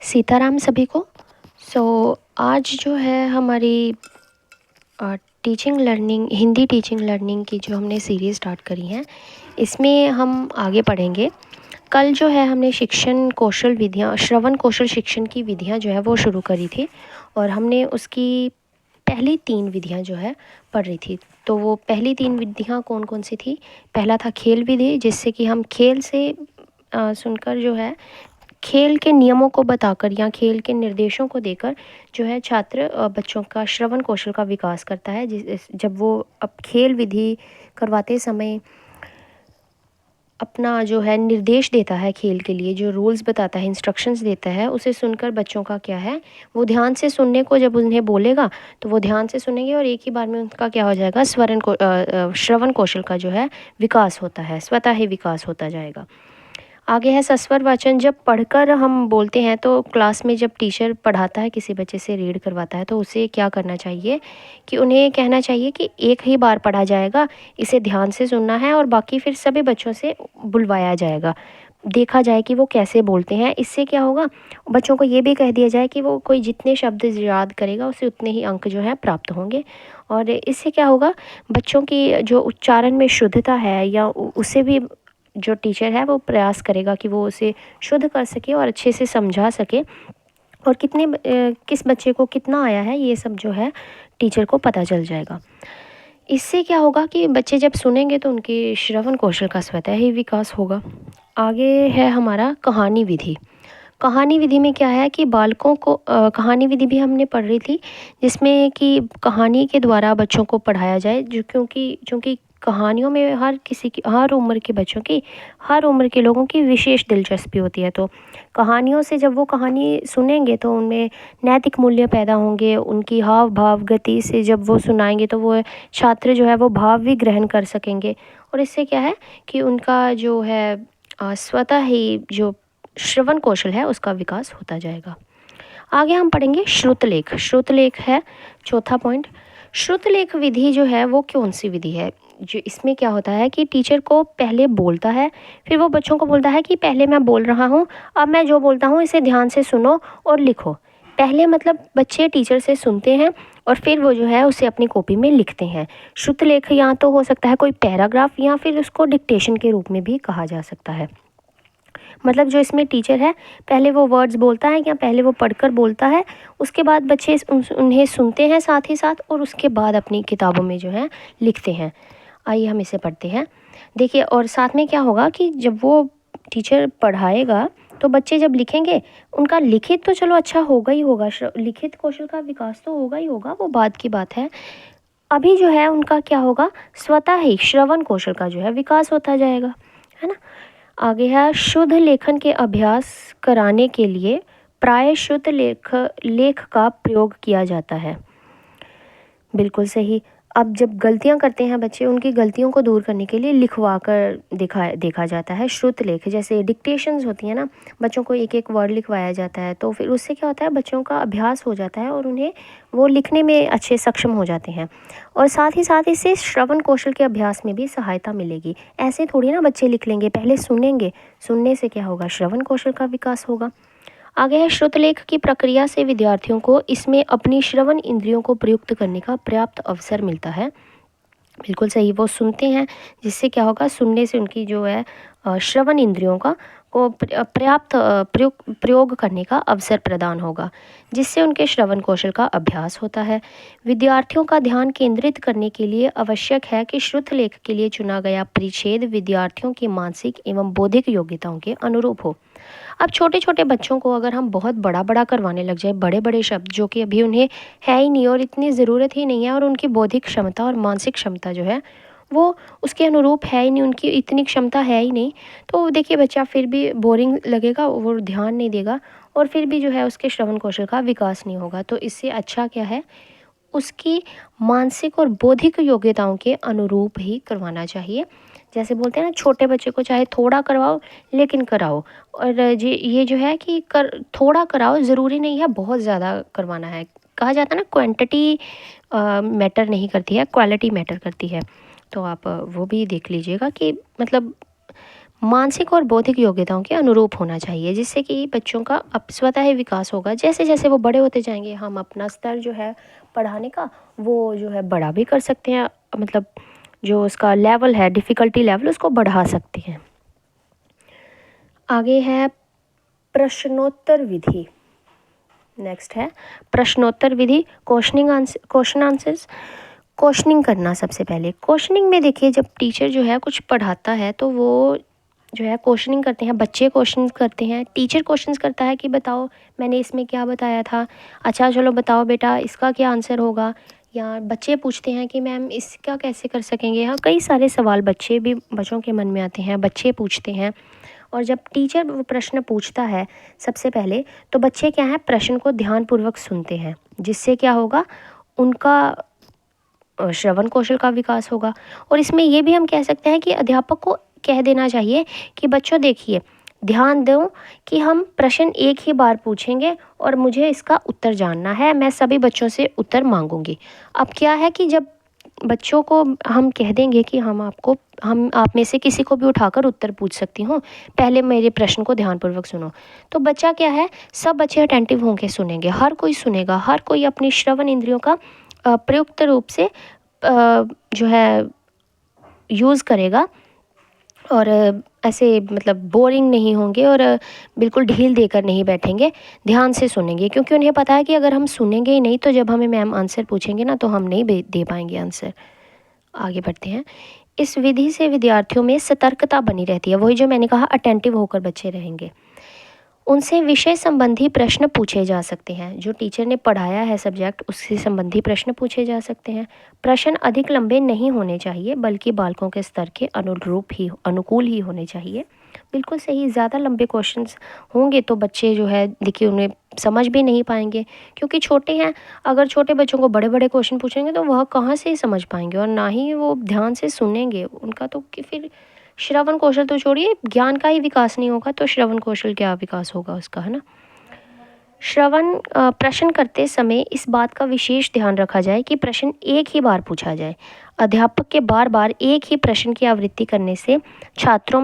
सीताराम सभी को। आज जो है हमारी teaching learning Hindi teaching learning की जो हमने सीरीज़ स्टार्ट करी है, इसमें हम आगे पढ़ेंगे। कल जो है हमने शिक्षण कौशल विधियाँ श्रवण कौशल शिक्षण की विधियाँ जो है वो शुरू करी थी और हमने उसकी पहली 3 विधियाँ जो है पढ़ रही थी। तो वो पहली 3 विधियाँ कौन कौन सी थी? पहला था खेल विधि, जिससे कि हम खेल से सुनकर जो है खेल के नियमों को बताकर या खेल के निर्देशों को देकर जो है छात्र बच्चों का श्रवण कौशल का विकास करता है। जब वो अब खेल विधि करवाते समय अपना जो है निर्देश देता है, खेल के लिए जो रूल्स बताता है, इंस्ट्रक्शंस देता है, उसे सुनकर बच्चों का क्या है, वो ध्यान से सुनने को जब उन्हें बोलेगा तो वो ध्यान से सुनेंगे और एक ही बार में उनका क्या हो जाएगा, श्रवण कौशल का जो है विकास होता है, स्वतः ही विकास होता जाएगा। आगे है सस्वर वाचन। जब पढ़कर हम बोलते हैं तो क्लास में जब टीचर पढ़ाता है, किसी बच्चे से रीड करवाता है, तो उसे क्या करना चाहिए कि उन्हें कहना चाहिए कि एक ही बार पढ़ा जाएगा, इसे ध्यान से सुनना है और बाकी फिर सभी बच्चों से बुलवाया जाएगा, देखा जाए कि वो कैसे बोलते हैं। इससे क्या होगा, बच्चों को ये भी कह दिया जाए कि वो कोई जितने शब्द याद करेगा उसे उतने ही अंक जो है प्राप्त होंगे। और इससे क्या होगा, बच्चों की जो उच्चारण में शुद्धता है या उसे भी जो टीचर है वो प्रयास करेगा कि वो उसे शुद्ध कर सके और अच्छे से समझा सके, और किस बच्चे को कितना आया है ये सब जो है टीचर को पता चल जाएगा। इससे क्या होगा कि बच्चे जब सुनेंगे तो उनके श्रवण कौशल का स्वतः ही विकास होगा। आगे है हमारा कहानी विधि। कहानी विधि में क्या है कि बालकों को कहानी विधि भी हमने पढ़ रही थी, जिसमें कि कहानी के द्वारा बच्चों को पढ़ाया जाए, जो क्योंकि कहानियों में हर उम्र के बच्चों की, हर उम्र के लोगों की विशेष दिलचस्पी होती है। तो कहानियों से जब वो कहानी सुनेंगे तो उनमें नैतिक मूल्य पैदा होंगे, उनकी हाव भाव गति से जब वो सुनाएंगे तो वो छात्र जो है वो भाव भी ग्रहण कर सकेंगे, और इससे क्या है कि उनका जो है स्वतः ही जो श्रवण कौशल है उसका विकास होता जाएगा। आगे हम पढ़ेंगे श्रुतलेख। श्रुतलेख है चौथा पॉइंट। श्रुतलेख विधि जो है वो कौन सी विधि है? जो इसमें क्या होता है कि टीचर को पहले बोलता है, फिर वो बच्चों को बोलता है कि पहले मैं बोल रहा हूँ, अब मैं जो बोलता हूँ इसे ध्यान से सुनो और लिखो। पहले मतलब बच्चे टीचर से सुनते हैं और फिर वो जो है उसे अपनी कॉपी में लिखते हैं। श्रुतलेख या तो हो सकता है कोई पैराग्राफ या फिर उसको डिक्टेशन के रूप में भी कहा जा सकता है। मतलब जो इसमें टीचर है पहले वो वर्ड्स बोलता है या पहले वो पढ़कर बोलता है, उसके बाद बच्चे उन्हें सुनते हैं साथ ही साथ और उसके बाद अपनी किताबों में जो है लिखते हैं। आइए हम इसे पढ़ते हैं। देखिए, और साथ में क्या होगा कि जब वो टीचर पढ़ाएगा तो बच्चे जब लिखेंगे, उनका लिखित तो चलो अच्छा होगा ही होगा, लिखित कौशल का विकास तो होगा ही होगा, वो बाद की बात है। अभी जो है उनका क्या होगा, स्वतः ही श्रवण कौशल का जो है विकास होता जाएगा, है ना। आगे है शुद्ध लेखन के अभ्यास कराने के लिए प्राय शुद्ध लेख का प्रयोग किया जाता है। बिल्कुल सही। अब जब गलतियां करते हैं बच्चे, उनकी गलतियों को दूर करने के लिए लिखवा कर देखा जाता है श्रुत लेख। जैसे डिक्टेशंस होती है ना, बच्चों को एक एक वर्ड लिखवाया जाता है, तो फिर उससे क्या होता है, बच्चों का अभ्यास हो जाता है और उन्हें वो लिखने में अच्छे सक्षम हो जाते हैं। और साथ ही साथ इससे श्रवण कौशल के अभ्यास में भी सहायता मिलेगी। ऐसे थोड़ी ना बच्चे लिख लेंगे, पहले सुनेंगे, सुनने से क्या होगा, श्रवण कौशल का विकास होगा। आगे है श्रुतलेख की प्रक्रिया से विद्यार्थियों को इसमें अपनी श्रवण इंद्रियों को प्रयुक्त करने का पर्याप्त अवसर मिलता है। बिल्कुल सही, वो सुनते हैं, जिससे क्या होगा, सुनने से उनकी जो है श्रवण इंद्रियों का को पर्याप्त प्रयोग करने का अवसर प्रदान होगा, जिससे उनके श्रवण कौशल का अभ्यास होता है। विद्यार्थियों का ध्यान केंद्रित करने के लिए आवश्यक है कि श्रुतलेख के लिए चुना गया परिच्छेद विद्यार्थियों की मानसिक एवं बौद्धिक योग्यताओं के अनुरूप हो। अब छोटे छोटे बच्चों को अगर हम बहुत बड़ा बड़ा करवाने लग जाए, बड़े बड़े शब्द जो कि अभी उन्हें है ही नहीं और इतनी ज़रूरत ही नहीं है, और उनकी बौद्धिक क्षमता और मानसिक क्षमता जो है वो उसके अनुरूप है ही नहीं, उनकी इतनी क्षमता है ही नहीं, तो देखिए बच्चा फिर भी बोरिंग लगेगा, वो ध्यान नहीं देगा और फिर भी जो है उसके श्रवण कौशल का विकास नहीं होगा। तो इससे अच्छा क्या है, उसकी मानसिक और बौद्धिक योग्यताओं के अनुरूप ही करवाना चाहिए। जैसे बोलते हैं ना, छोटे बच्चे को चाहे थोड़ा करवाओ लेकिन कराओ, और ये जो है कि थोड़ा कराओ, ज़रूरी नहीं है बहुत ज़्यादा करवाना है। कहा जाता है ना, क्वांटिटी मैटर नहीं करती है, क्वालिटी मैटर करती है। तो आप वो भी देख लीजिएगा कि मतलब मानसिक और बौद्धिक योग्यताओं के अनुरूप होना चाहिए, जिससे कि बच्चों का अब स्वतः ही विकास होगा। जैसे जैसे वो बड़े होते जाएंगे हम अपना स्तर जो है पढ़ाने का वो जो है बड़ा भी कर सकते हैं, मतलब जो उसका लेवल है, डिफ़िकल्टी लेवल, उसको बढ़ा सकते हैं। आगे है प्रश्नोत्तर विधि। नेक्स्ट है प्रश्नोत्तर विधि, क्वेश्चन आंसर्स। क्वेश्चनिंग करना सबसे पहले। क्वेश्चनिंग में देखिए, जब टीचर जो है कुछ पढ़ाता है तो वो जो है क्वेश्चनिंग करते हैं, बच्चे क्वेश्चन करते हैं, टीचर क्वेश्चन करता है कि बताओ मैंने इसमें क्या बताया था, अच्छा चलो बताओ बेटा इसका क्या आंसर होगा। या बच्चे पूछते हैं कि मैम इसका कैसे कर सकेंगे। हाँ, कई सारे सवाल बच्चों के मन में आते हैं, बच्चे पूछते हैं। और जब टीचर वो प्रश्न पूछता है सबसे पहले, तो बच्चे क्या है प्रश्न को ध्यानपूर्वक सुनते हैं, जिससे क्या होगा उनका श्रवण कौशल का विकास होगा। और इसमें ये भी हम कह सकते हैं कि अध्यापक को कह देना चाहिए कि बच्चों देखिए ध्यान दो कि हम प्रश्न एक ही बार पूछेंगे और मुझे इसका उत्तर जानना है, मैं सभी बच्चों से उत्तर मांगूंगी। अब क्या है कि जब बच्चों को हम कह देंगे कि हम आप में से किसी को भी उठाकर उत्तर पूछ सकती हूँ, पहले मेरे प्रश्न को ध्यानपूर्वक सुनो, तो बच्चा क्या है, सब बच्चे अटेंटिव होंगे, सुनेंगे, हर कोई सुनेगा, हर कोई अपनी श्रवण इंद्रियों का प्रयुक्त रूप से जो है यूज़ करेगा। और ऐसे मतलब बोरिंग नहीं होंगे और बिल्कुल ढील देकर नहीं बैठेंगे, ध्यान से सुनेंगे, क्योंकि उन्हें पता है कि अगर हम सुनेंगे ही नहीं तो जब हमें मैम आंसर पूछेंगे ना तो हम नहीं दे पाएंगे आंसर। आगे बढ़ते हैं। इस विधि से विद्यार्थियों में सतर्कता बनी रहती है, वही जो मैंने कहा अटेंटिव होकर बच्चे रहेंगे। उनसे विषय संबंधी प्रश्न पूछे जा सकते हैं, जो टीचर ने पढ़ाया है सब्जेक्ट उससे संबंधी प्रश्न पूछे जा सकते हैं। प्रश्न अधिक लंबे नहीं होने चाहिए, बल्कि बालकों के स्तर के अनुकूल ही होने चाहिए। बिल्कुल सही, ज़्यादा लंबे क्वेश्चंस होंगे तो बच्चे जो है देखिए उन्हें समझ भी नहीं पाएंगे, क्योंकि छोटे हैं। अगर छोटे बच्चों को बड़े बड़े क्वेश्चन पूछेंगे तो वह कहाँ से समझ पाएंगे, और ना ही वो ध्यान से सुनेंगे। उनका तो कि फिर श्रवण कौशल तो छोड़िए, ज्ञान का ही विकास नहीं होगा तो श्रवण कौशल क्या विकास होगा उसका, है ना। श्रवण प्रश्न करते समय इस बात का विशेष ध्यान रखा जाए कि प्रश्न एक ही बार पूछा जाए। अध्यापक के बार बार एक ही प्रश्न की आवृत्ति करने से छात्रों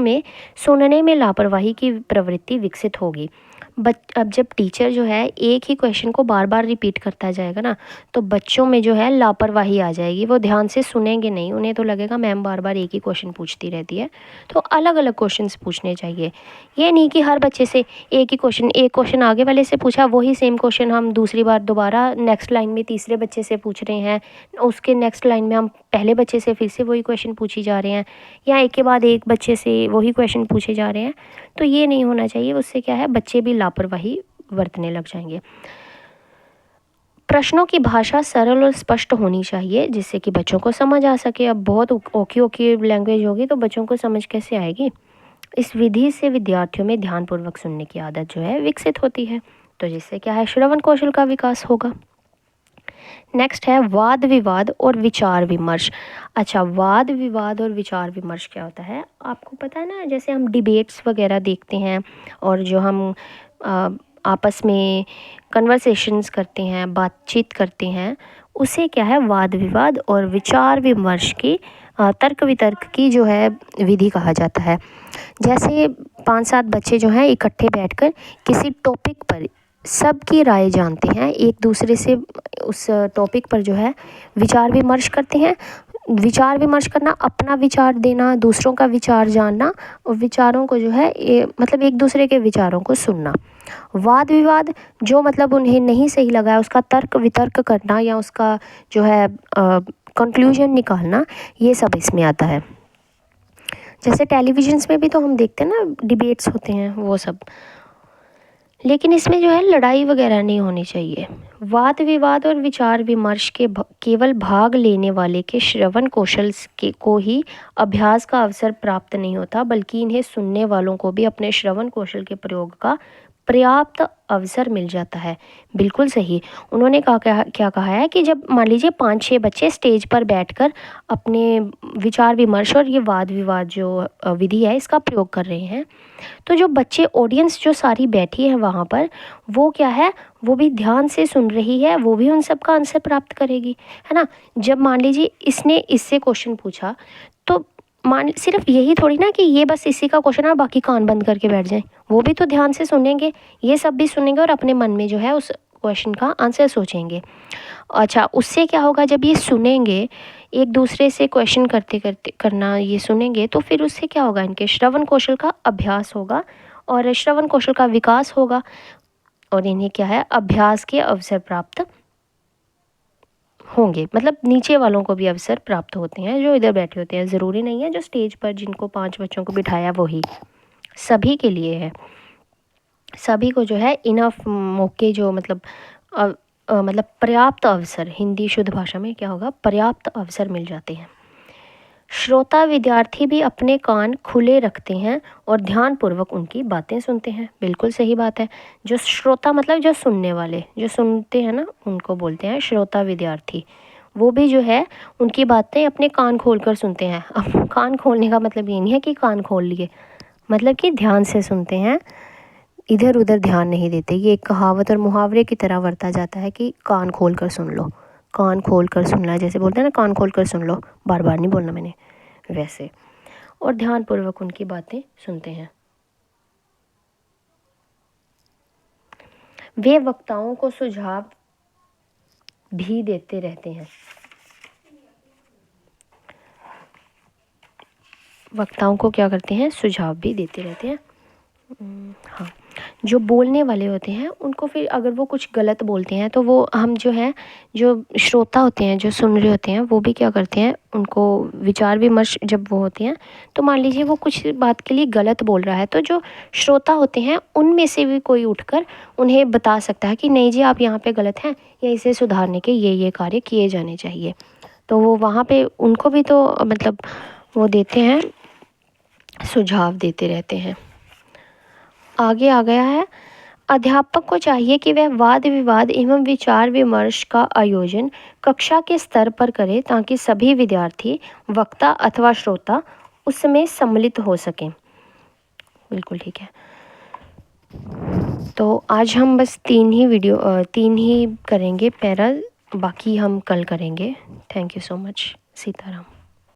में सुनने में लापरवाही की प्रवृत्ति विकसित होगी। अब जब टीचर जो है एक ही क्वेश्चन को बार बार रिपीट करता जाएगा ना, तो बच्चों में जो है लापरवाही आ जाएगी, वो ध्यान से सुनेंगे नहीं, उन्हें तो लगेगा मैम बार बार एक ही क्वेश्चन पूछती रहती है। तो अलग अलग क्वेश्चंस पूछने चाहिए। ये नहीं कि हर बच्चे से एक क्वेश्चन आगे वाले से पूछा, वही सेम क्वेश्चन हम दूसरी बार दोबारा नेक्स्ट लाइन में तीसरे बच्चे से पूछ रहे हैं, उसके नेक्स्ट लाइन में हम पहले बच्चे से फिर से वही क्वेश्चन पूछी जा रहे हैं, या एक के बाद एक बच्चे से वही क्वेश्चन पूछे जा रहे हैं। तो ये नहीं होना चाहिए, उससे क्या है बच्चे भी लापरवाही बरतने लग जाएंगे। प्रश्नों की भाषा सरल और स्पष्ट होनी चाहिए, जिससे कि बच्चों को समझ आ सके। अब बहुत ओकी लैंग्वेज होगी तो बच्चों को समझ कैसे आएगी। इस विधि से विद्यार्थियों में ध्यानपूर्वक सुनने की आदत जो है विकसित होती है, तो जिससे क्या है श्रवण कौशल का विकास होगा। नेक्स्ट है वाद विवाद और विचार विमर्श। अच्छा, वाद विवाद और विचार विमर्श क्या होता है आपको पता है ना, जैसे हम डिबेट्स वगैरह देखते हैं और जो हम आपस में कन्वर्सेशंस करते हैं, बातचीत करते हैं, उसे क्या है वाद विवाद और विचार विमर्श की तर्क वितर्क की जो है विधि कहा जाता है। जैसे 5-7 बच्चे जो हैं इकट्ठे बैठकर किसी टॉपिक पर सबकी राय जानते हैं, एक दूसरे से उस टॉपिक पर जो है विचार विमर्श करते हैं। विचार विमर्श करना, अपना विचार देना, दूसरों का विचार जानना, और विचारों को जो है मतलब एक दूसरे के विचारों को सुनना। वाद विवाद जो मतलब उन्हें नहीं सही लगा है उसका तर्क वितर्क करना या उसका जो है कंक्लूजन निकालना, ये सब इसमें आता है। जैसे टेलीविजन्स में भी तो हम देखते हैं ना डिबेट्स होते हैं वो सब, लेकिन इसमें जो है लड़ाई वगैरह नहीं होनी चाहिए। वाद विवाद और विचार विमर्श के केवल भाग लेने वाले के श्रवण कौशल को ही अभ्यास का अवसर प्राप्त नहीं होता, बल्कि इन्हें सुनने वालों को भी अपने श्रवण कौशल के प्रयोग का पर्याप्त अवसर मिल जाता है। बिल्कुल सही, उन्होंने क्या कहा है कि जब मान लीजिए 5-6 बच्चे स्टेज पर बैठकर अपने विचार विमर्श और ये वाद विवाद जो विधि है इसका प्रयोग कर रहे हैं, तो जो बच्चे ऑडियंस जो सारी बैठी है वहाँ पर, वो क्या है वो भी ध्यान से सुन रही है, वो भी उन सब का आंसर प्राप्त करेगी, है ना। जब मान लीजिए इसने इससे क्वेश्चन पूछा तो मान सिर्फ यही थोड़ी ना कि ये बस इसी का क्वेश्चन है और बाकी कान बंद करके बैठ जाएं, वो भी तो ध्यान से सुनेंगे, ये सब भी सुनेंगे और अपने मन में जो है उस क्वेश्चन का आंसर सोचेंगे। अच्छा, उससे क्या होगा, जब ये सुनेंगे एक दूसरे से क्वेश्चन करते करते करना ये सुनेंगे, तो फिर उससे क्या होगा, इनके श्रवण कौशल का अभ्यास होगा और श्रवण कौशल का विकास होगा और इन्हें क्या है, अभ्यास के अवसर प्राप्त होंगे। मतलब नीचे वालों को भी अवसर प्राप्त होते हैं जो इधर बैठे होते हैं, ज़रूरी नहीं है जो स्टेज पर जिनको 5 बच्चों को बिठाया वही, सभी के लिए है। सभी को जो है इनफ मौके, जो मतलब मतलब पर्याप्त अवसर, हिंदी शुद्ध भाषा में क्या होगा, पर्याप्त अवसर मिल जाते हैं। श्रोता विद्यार्थी भी अपने कान खुले रखते हैं और ध्यानपूर्वक उनकी बातें सुनते हैं। बिल्कुल सही बात है। जो श्रोता मतलब जो सुनने वाले, जो सुनते हैं ना, उनको बोलते हैं श्रोता विद्यार्थी। वो भी जो है उनकी बातें अपने कान खोल कर सुनते हैं। अब कान खोलने का मतलब ये नहीं है कि कान खोल लिए, मतलब कि ध्यान से सुनते हैं, इधर उधर ध्यान नहीं देते। ये एक कहावत और मुहावरे की तरह बरता जाता है कि कान खोल कर सुन लो, कान खोल कर सुनना है, जैसे बोलते हैं ना कान खोल कर सुन लो, बार बार नहीं बोलना मैंने, वैसे। और ध्यानपूर्वक उनकी बातें सुनते हैं। वे वक्ताओं को सुझाव भी देते रहते हैं। वक्ताओं को क्या करते हैं, सुझाव भी देते रहते हैं। हाँ, जो बोलने वाले होते हैं उनको फिर अगर वो कुछ गलत बोलते हैं तो वो हम जो है, जो श्रोता होते हैं जो सुन रहे होते हैं, वो भी क्या करते हैं, उनको विचार विमर्श जब वो होते हैं, तो मान लीजिए वो कुछ बात के लिए गलत बोल रहा है, तो जो श्रोता होते हैं उनमें से भी कोई उठकर उन्हें बता सकता है कि नहीं जी आप यहाँ पे गलत हैं, या इसे सुधारने के ये कार्य किए जाने चाहिए। तो वो वहाँ पे उनको भी तो मतलब वो देते हैं, सुझाव देते रहते हैं। आगे आ गया है, अध्यापक को चाहिए कि वह वाद विवाद एवं विचार विमर्श का आयोजन कक्षा के स्तर पर करे ताकि सभी विद्यार्थी, वक्ता अथवा श्रोता उसमें सम्मिलित हो सकें। बिल्कुल ठीक है। तो आज हम बस 3 ही करेंगे पैरा, बाकी हम कल करेंगे। Thank you so much. Sitaram.